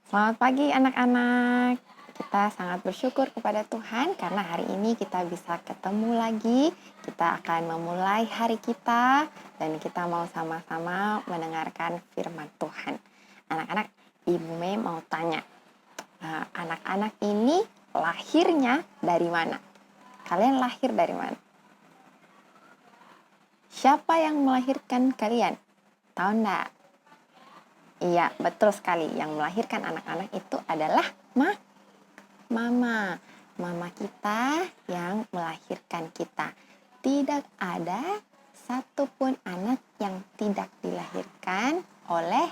Selamat pagi anak-anak. Kita sangat bersyukur kepada Tuhan karena hari ini kita bisa ketemu lagi. Kita akan memulai hari kita dan kita mau sama-sama mendengarkan firman Tuhan. Anak-anak, Ibu Mei mau tanya, anak-anak ini lahirnya dari mana? Kalian lahir dari mana? Siapa yang melahirkan kalian? Tahu enggak? Iya, betul sekali. Yang melahirkan anak-anak itu adalah mama. Mama kita yang melahirkan kita. Tidak ada satupun anak yang tidak dilahirkan oleh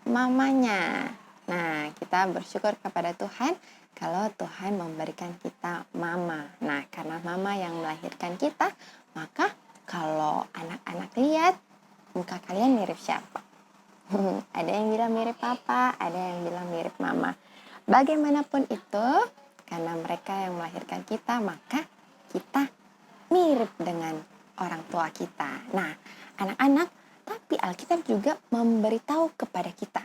mamanya. Nah, kita bersyukur kepada Tuhan kalau Tuhan memberikan kita mama. Nah, karena mama yang melahirkan kita, maka kalau anak-anak lihat, muka kalian mirip siapa? Ada yang bilang mirip papa, ada yang bilang mirip mama. Bagaimanapun itu, karena mereka yang melahirkan kita, maka kita mirip dengan orang tua kita. Nah, anak-anak, tapi Alkitab juga memberitahu kepada kita,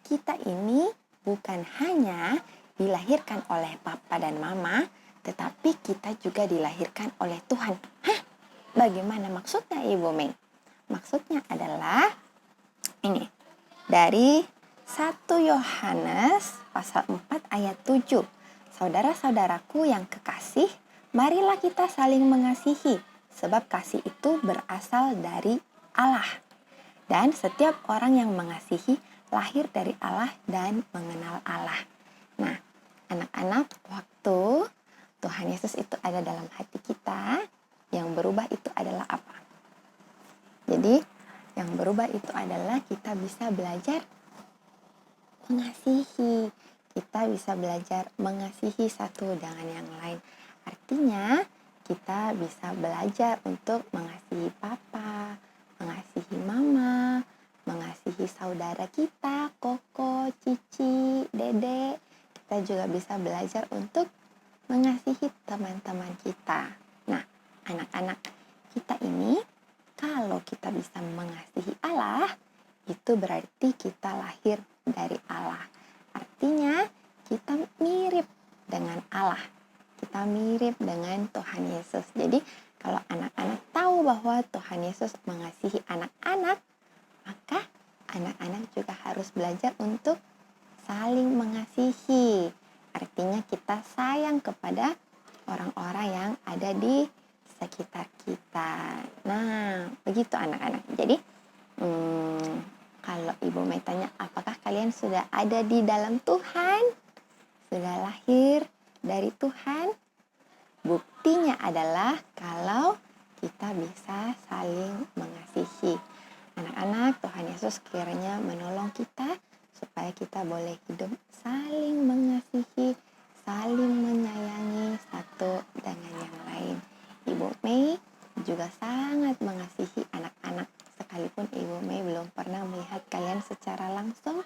kita ini bukan hanya dilahirkan oleh papa dan mama, tetapi kita juga dilahirkan oleh Tuhan. Hah? Bagaimana maksudnya, Ibu Mei? Maksudnya adalah ini, dari 1 Yohanes pasal 4 ayat 7. Saudara-saudaraku yang kekasih, marilah kita saling mengasihi, sebab kasih itu berasal dari Allah. Dan setiap orang yang mengasihi lahir dari Allah dan mengenal Allah. Nah, anak-anak, waktu Tuhan Yesus itu ada dalam hati kita, yang berubah itu adalah apa? Jadi, yang berubah itu adalah kita bisa belajar mengasihi. Kita bisa belajar mengasihi satu dengan yang lain. Artinya, kita bisa belajar untuk mengasihi papa, mengasihi mama, mengasihi saudara kita, koko, cici, dede. Kita juga bisa belajar untuk mengasihi teman-teman kita. Nah, anak-anak kita ini, kalau kita bisa mengasihi Allah, itu berarti kita lahir dari Allah. Artinya kita mirip dengan Allah. Kita mirip dengan Tuhan Yesus. Jadi kalau anak-anak tahu bahwa Tuhan Yesus mengasihi anak-anak, maka anak-anak juga harus belajar untuk saling mengasihi. Artinya kita sayang kepada orang-orang yang ada di sekitar kita. Nah, begitu anak-anak. Jadi, kalau Ibu Mei tanya, apakah kalian sudah ada di dalam Tuhan? Sudah lahir dari Tuhan? Buktinya adalah kalau kita bisa saling mengasihi. Anak-anak, Tuhan Yesus kiranya menolong kita supaya kita boleh hidup saling mengasihi, saling menyayangi satu dengan yang lain. Ibu Mei juga sangat mengasihi anak-anak, sekalipun Ibu Mei belum pernah melihat kalian secara langsung,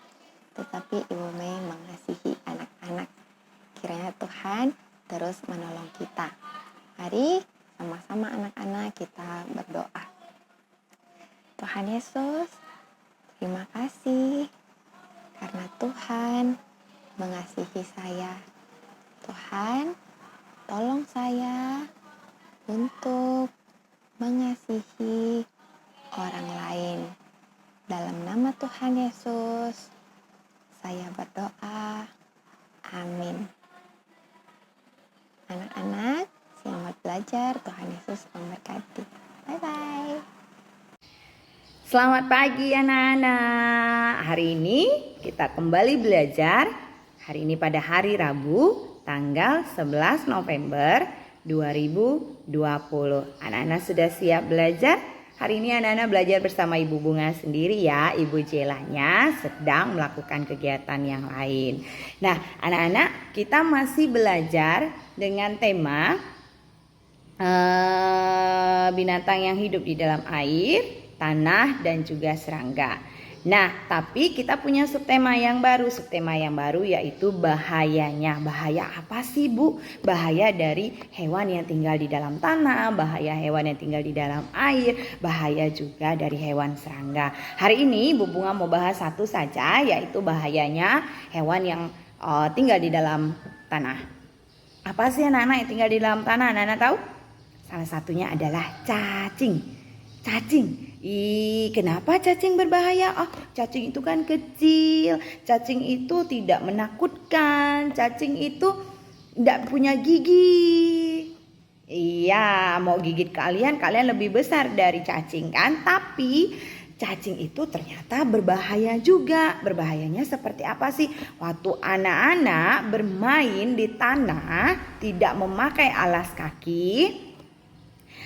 tetapi Ibu Mei mengasihi anak-anak. Kiranya Tuhan terus menolong kita. Mari sama-sama anak-anak kita berdoa. Tuhan Yesus, terima kasih karena Tuhan mengasihi saya. Tuhan, tolong saya untuk mengasihi orang lain. Dalam nama Tuhan Yesus, saya berdoa. Amin. Anak-anak, selamat belajar. Tuhan Yesus memberkati. Bye-bye. Selamat pagi anak-anak. Hari ini kita kembali belajar. Hari ini pada hari Rabu, tanggal 11 November 2020. Anak-anak sudah siap belajar? Hari ini anak-anak belajar bersama Ibu Bunga sendiri ya. Ibu Jelanya sedang melakukan kegiatan yang lain. Nah, anak-anak, kita masih belajar dengan tema binatang yang hidup di dalam air, tanah, dan juga serangga. Nah, tapi kita punya subtema yang baru. Subtema yang baru yaitu bahayanya. Bahaya apa sih, Bu? Bahaya dari hewan yang tinggal di dalam tanah, bahaya hewan yang tinggal di dalam air, bahaya juga dari hewan serangga. Hari ini Bu Bunga mau bahas satu saja, yaitu bahayanya hewan yang tinggal di dalam tanah. Apa sih anak-anak yang tinggal di dalam tanah? Anak-anak tahu? Salah satunya adalah cacing. Cacing. Kenapa cacing berbahaya? Cacing itu kan kecil. Cacing itu tidak menakutkan. Cacing itu tidak punya gigi. Iya, mau gigit kalian lebih besar dari cacing kan? Tapi cacing itu ternyata berbahaya juga. Berbahayanya seperti apa sih? Waktu anak-anak bermain di tanah tidak memakai alas kaki,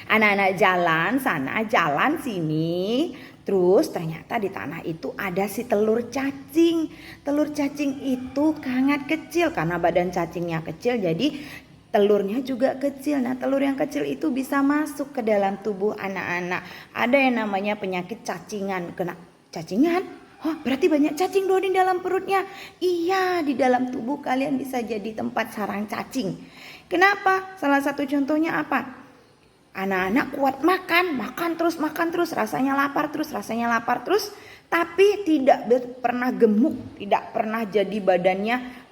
anak-anak jalan sana, jalan sini, terus ternyata di tanah itu ada si telur cacing. Telur cacing itu sangat kecil karena badan cacingnya kecil, jadi telurnya juga kecil. Nah, telur yang kecil itu bisa masuk ke dalam tubuh anak-anak. Ada yang namanya penyakit cacingan. Kena cacingan? Berarti banyak cacing dong di dalam perutnya. Iya, di dalam tubuh kalian bisa jadi tempat sarang cacing. Kenapa? Salah satu contohnya apa? Anak-anak kuat makan terus, rasanya lapar terus, tapi tidak pernah gemuk, tidak pernah jadi badannya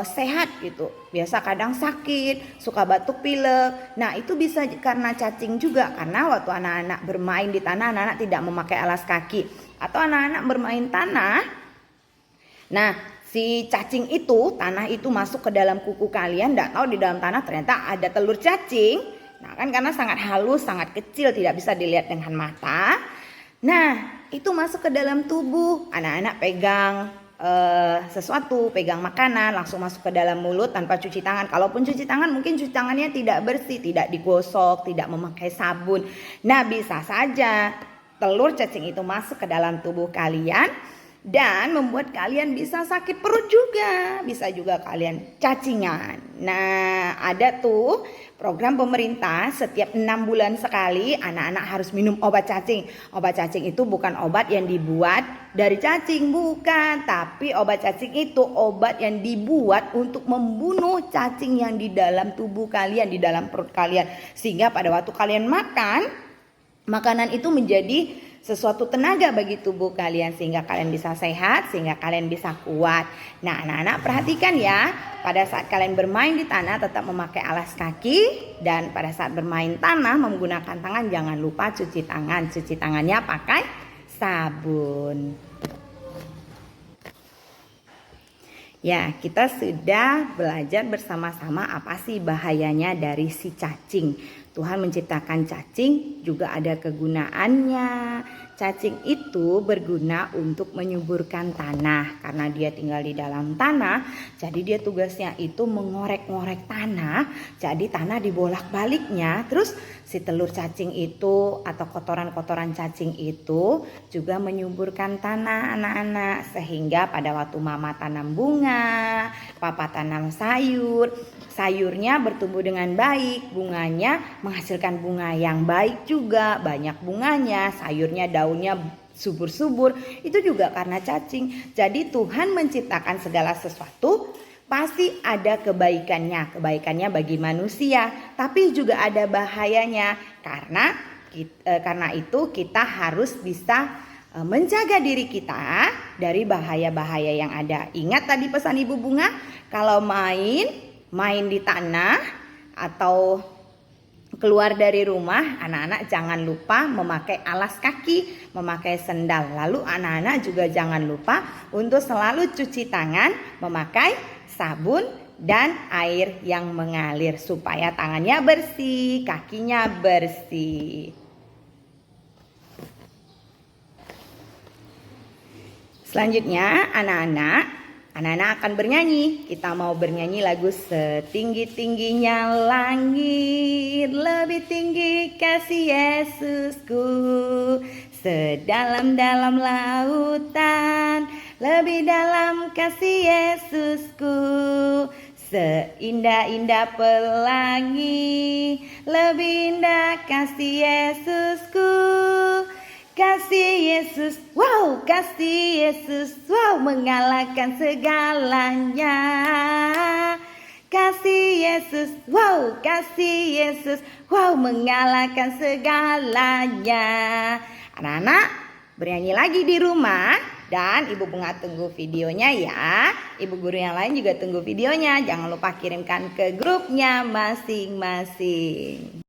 sehat gitu. Biasa kadang sakit, suka batuk pilek. Nah, itu bisa karena cacing juga, karena waktu anak-anak bermain di tanah, anak-anak tidak memakai alas kaki, atau anak-anak bermain tanah. Nah, si cacing itu, tanah itu masuk ke dalam kuku kalian, tidak tahu di dalam tanah ternyata ada telur cacing. Nah, kan karena sangat halus, sangat kecil, tidak bisa dilihat dengan mata. Nah, itu masuk ke dalam tubuh. Anak-anak pegang sesuatu, pegang makanan, langsung masuk ke dalam mulut tanpa cuci tangan. Kalaupun cuci tangan, mungkin cuci tangannya tidak bersih, tidak digosok, tidak memakai sabun. Nah, bisa saja telur cacing itu masuk ke dalam tubuh kalian dan membuat kalian bisa sakit perut juga, bisa juga kalian cacingan. Nah, ada tuh program pemerintah setiap 6 bulan sekali anak-anak harus minum obat cacing. Obat cacing itu bukan obat yang dibuat dari cacing, bukan. Tapi obat cacing itu obat yang dibuat untuk membunuh cacing yang di dalam tubuh kalian, di dalam perut kalian. Sehingga pada waktu kalian makan, makanan itu menjadi sesuatu tenaga bagi tubuh kalian, sehingga kalian bisa sehat, sehingga kalian bisa kuat. Nah, anak-anak perhatikan ya, pada saat kalian bermain di tanah tetap memakai alas kaki, dan pada saat bermain tanah menggunakan tangan jangan lupa cuci tangan. Cuci tangannya pakai sabun. Ya, kita sudah belajar bersama-sama apa sih bahayanya dari si cacing. Tuhan menciptakan cacing juga ada kegunaannya. Cacing itu berguna untuk menyuburkan tanah karena dia tinggal di dalam tanah. Jadi dia tugasnya itu mengorek-ngorek tanah. Jadi tanah dibolak-baliknya. Terus si telur cacing itu atau kotoran-kotoran cacing itu juga menyuburkan tanah anak-anak. Sehingga pada waktu mama tanam bunga, papa tanam sayur, sayurnya bertumbuh dengan baik, bunganya menghasilkan bunga yang baik juga, banyak bunganya, sayurnya daunnya subur-subur, itu juga karena cacing. Jadi Tuhan menciptakan segala sesuatu pasti ada kebaikannya, kebaikannya bagi manusia, tapi juga ada bahayanya. Karena itu kita harus bisa menjaga diri kita dari bahaya-bahaya yang ada. Ingat tadi pesan Ibu Bunga, kalau main di tanah atau keluar dari rumah, anak-anak jangan lupa memakai alas kaki, memakai sendal. Lalu anak-anak juga jangan lupa untuk selalu cuci tangan, memakai sabun dan air yang mengalir supaya tangannya bersih, kakinya bersih. Selanjutnya anak-anak akan bernyanyi. Kita mau bernyanyi lagu Setinggi-tingginya langit, lebih tinggi kasih Yesusku. Sedalam-dalam lautan, lebih dalam kasih Yesusku. Seindah-indah pelangi, lebih indah kasih Yesusku. Kasih Yesus, wow, kasih Yesus, wow, mengalahkan segalanya. Kasih Yesus, wow, kasih Yesus, wow, mengalahkan segalanya. Anak-anak, bernyanyi lagi di rumah dan Ibu Bunga tunggu videonya ya. Ibu guru yang lain juga tunggu videonya. Jangan lupa kirimkan ke grupnya masing-masing.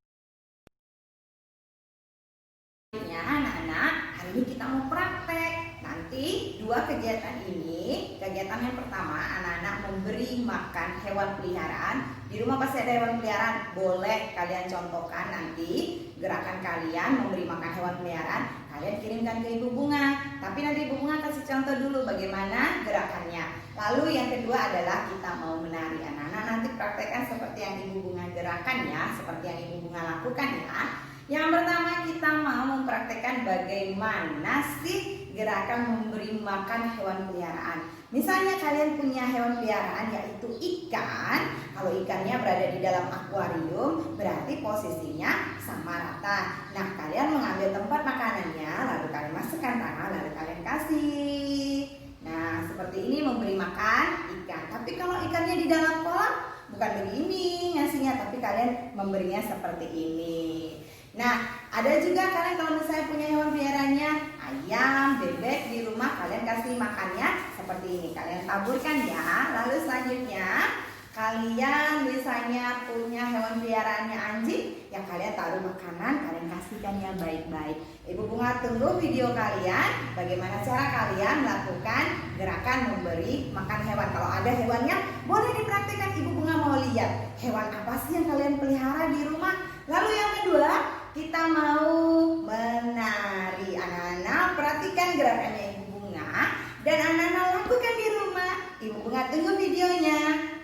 Anak-anak, hari ini kita mau praktek. Nanti dua kegiatan ini, kegiatan yang pertama anak-anak memberi makan hewan peliharaan. Di rumah pasti ada hewan peliharaan, boleh kalian contohkan nanti gerakan kalian memberi makan hewan peliharaan. Kalian kirimkan ke Ibu Bunga. Tapi nanti Ibu Bunga kasih contoh dulu bagaimana gerakannya. Lalu yang kedua adalah kita mau menari. Anak-anak nanti praktekkan seperti yang Ibu Bunga gerakan ya, seperti yang Ibu Bunga lakukan ya. Yang pertama kita mau mempraktekkan bagaimana sih gerakan memberi makan hewan peliharaan. Misalnya kalian punya hewan peliharaan yaitu ikan. Kalau ikannya berada di dalam akuarium berarti posisinya sama rata. Nah, kalian mengambil tempat makanannya, lalu kalian masukkan tangan, lalu kalian kasih. Nah, seperti ini memberi makan ikan. Tapi kalau ikannya di dalam kolam bukan begini ngasihnya, tapi kalian memberinya seperti ini. Nah, ada juga kalian kalau misalnya punya hewan peliharaannya ayam, bebek di rumah, kalian kasih makannya seperti ini. Kalian taburkan ya. Lalu selanjutnya kalian misalnya punya hewan peliharaannya anjing, yang kalian taruh makanan, kalian kasihkannya baik-baik. Ibu Bunga tunggu video kalian bagaimana cara kalian melakukan gerakan memberi makan hewan. Kalau ada hewannya boleh dipraktikkan. Ibu Bunga mau lihat hewan apa sih yang kalian pelihara di rumah. Lalu yang kedua, kita mau menari. Anak-anak perhatikan gerakannya Ibu Bunga dan anak-anak lakukan di rumah. Ibu Bunga tunggu videonya.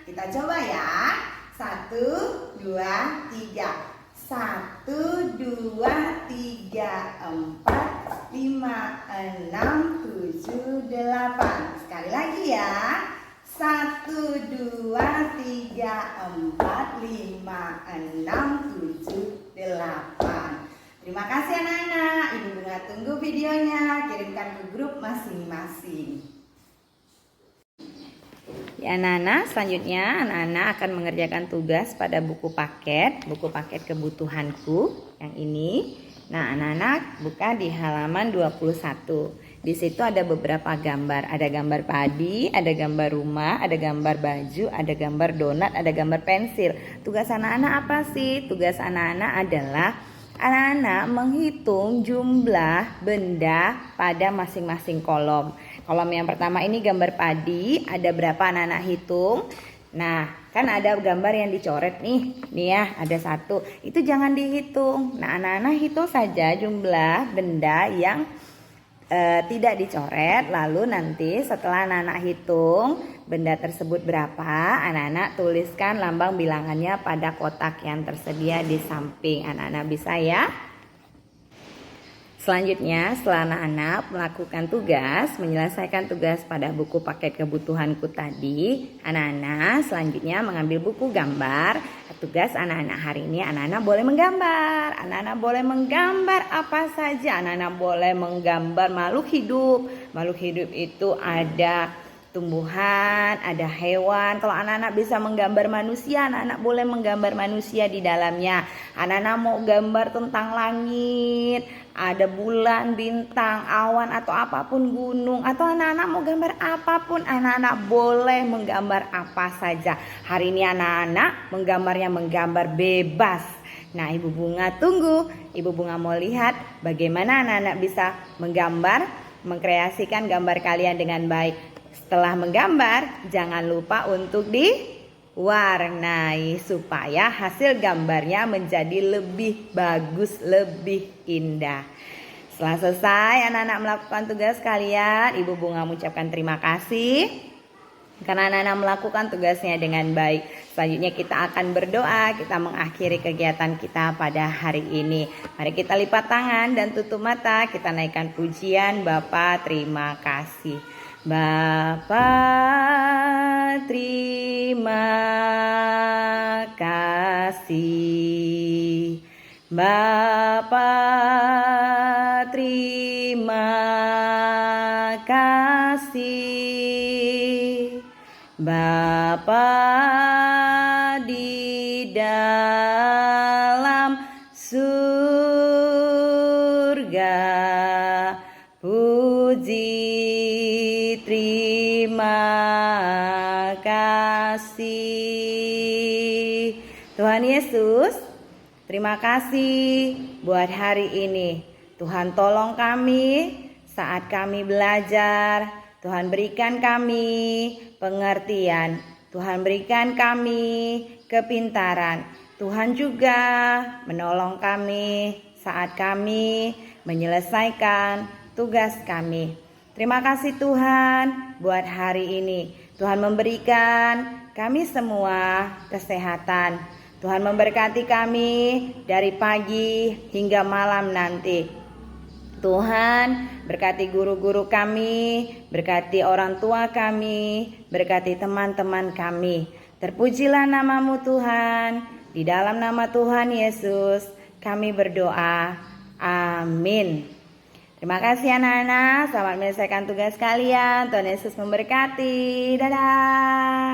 Kita coba ya. 1, 2, 3. 1, 2, 3, 4, 5, 6, 7, 8. Sekali lagi ya. 1, 2, 3, 4, 5, 6, 7, 8. Terima kasih anak-anak. Ibu Bunga tunggu videonya. Kirimkan ke grup masing-masing. Ya anak-anak, selanjutnya anak-anak akan mengerjakan tugas pada buku paket kebutuhanku yang ini. Nah, anak-anak buka di halaman 21. Di situ ada beberapa gambar. Ada gambar padi, ada gambar rumah, ada gambar baju, ada gambar donat, ada gambar pensil. Tugas anak-anak apa sih? Tugas anak-anak adalah anak-anak menghitung jumlah benda pada masing-masing kolom. Kolom yang pertama ini gambar padi, ada berapa anak-anak hitung? Nah, kan ada gambar yang dicoret nih ya, ada 1. Itu jangan dihitung. Nah, anak-anak hitung saja jumlah benda yang tidak dicoret. Lalu nanti setelah anak-anak hitung benda tersebut berapa, anak-anak tuliskan lambang bilangannya pada kotak yang tersedia di samping. Anak-anak bisa ya. Selanjutnya, setelah anak-anak melakukan tugas, menyelesaikan tugas pada buku paket kebutuhanku tadi, anak-anak selanjutnya mengambil buku gambar. Tugas anak-anak hari ini, anak-anak boleh menggambar. Anak-anak boleh menggambar apa saja. Anak-anak boleh menggambar makhluk hidup. Makhluk hidup itu ada tumbuhan, ada hewan. Kalau anak-anak bisa menggambar manusia, anak-anak boleh menggambar manusia di dalamnya. Anak-anak mau gambar tentang langit, ada bulan, bintang, awan, atau apapun, gunung, atau anak-anak mau gambar apapun, anak-anak boleh menggambar apa saja. Hari ini anak-anak menggambar bebas. Nah, Ibu Bunga tunggu. Ibu Bunga mau lihat bagaimana anak-anak bisa menggambar, mengkreasikan gambar kalian dengan baik. Setelah menggambar, jangan lupa untuk diwarnai supaya hasil gambarnya menjadi lebih bagus, lebih indah. Setelah selesai anak-anak melakukan tugas kalian, Ibu Bunga mengucapkan terima kasih karena anak-anak melakukan tugasnya dengan baik. Selanjutnya kita akan berdoa, kita mengakhiri kegiatan kita pada hari ini. Mari kita lipat tangan dan tutup mata, kita naikkan pujian Bapa terima kasih. Bapa terima kasih. Bapa terima terima kasih Bapa di dalam surga, puji terima kasih. Tuhan Yesus, terima kasih buat hari ini. Tuhan tolong kami saat kami belajar. Tuhan berikan kami pengertian. Tuhan berikan kami kepintaran. Tuhan juga menolong kami saat kami menyelesaikan tugas kami. Terima kasih Tuhan buat hari ini. Tuhan memberikan kami semua kesehatan. Tuhan memberkati kami dari pagi hingga malam nanti. Tuhan berkati guru-guru kami, berkati orang tua kami, berkati teman-teman kami. Terpujilah namamu Tuhan. Di dalam nama Tuhan Yesus kami berdoa. Amin. Terima kasih anak-anak. Selamat menyelesaikan tugas kalian. Tuhan Yesus memberkati. Dadah.